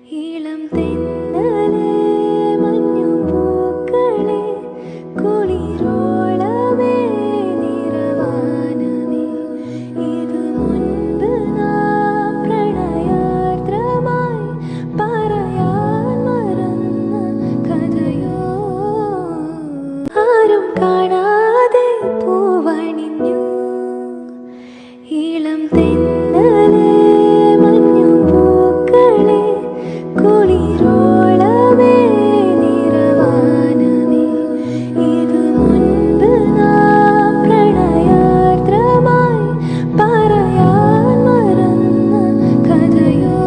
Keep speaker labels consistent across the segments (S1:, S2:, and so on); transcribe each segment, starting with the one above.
S1: ഇളം തെന്നലേ മഞ്ഞുപൂക്കളേ കുളിരോളമേ നിറവാനമേ ഇതു മുൻപ് നാം പ്രണയാർദ്രമായി പറയാൻ മറന്ന കഥയോ ആരും കാണാതെ പൂവണിഞ്ഞു ഇളം തെന്നലേ മഞ്ഞുപൂക്കളേ കുളിരോളമേ നിറവാനമേ ഇതു മുൻപ് നാം പ്രണയാർദ്രമായി പറയാൻ മറന്ന കഥയോ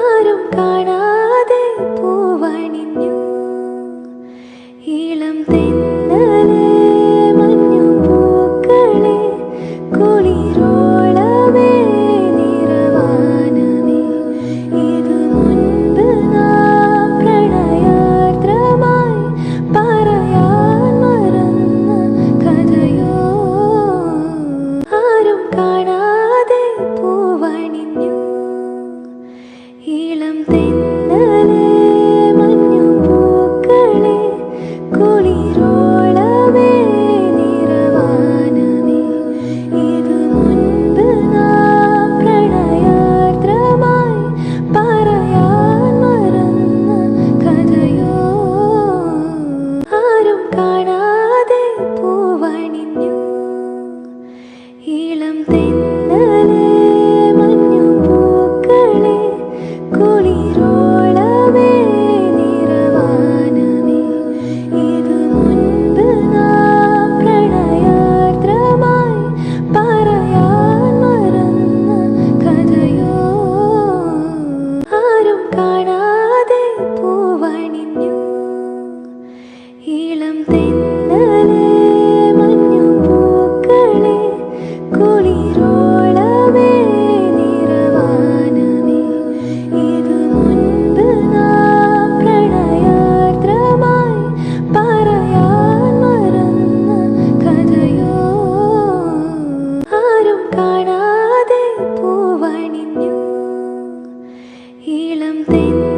S1: ആരും കാണാതെ പൂവണിഞ്ഞു ഇളം തെന്നലേ മഞ്ഞുപൂക്കളേ കുളിരോളമേ നിറവാനമേ ഇതു മുൻപ് നാം പ്രണയാർദ്രമായി പറയാൻ മറന്ന കഥയോ ആരും കാണാതെ പൂവണിഞ്ഞു ഇളം തെന്നലേ മഞ്ഞുപൂക്കളേ കുളിരോളമേ നിറവാനമേ ഇതു മുൻപ് നാം പ്രണയാർദ്രമായി പറയാൻ മറന്ന കഥയോ ആരും കാണാതെ പൂവണിഞ്ഞു ഇളം തെന്നലേ മഞ്ഞുപൂക്കളേ കുളിരോളമേ നിറവാനമേ ഇതു മുൻപ് നാം പ്രണയാർദ്രമായി പറയാൻ മറന്ന കഥയോ ആരും കാണാതെ പൂവണിഞ്ഞു ഇളം തെന്നലേ മഞ്ഞുപൂക്കളേ കുളിരോളമേ നിറവാനമേ ഇതു മുൻപ് നാം പ്രണയാർദ്രമായി പറയാൻ മറന്ന കഥയോ ആരും കാണാതെ പൂവണിഞ്ഞു ഇളം തെന്നലേ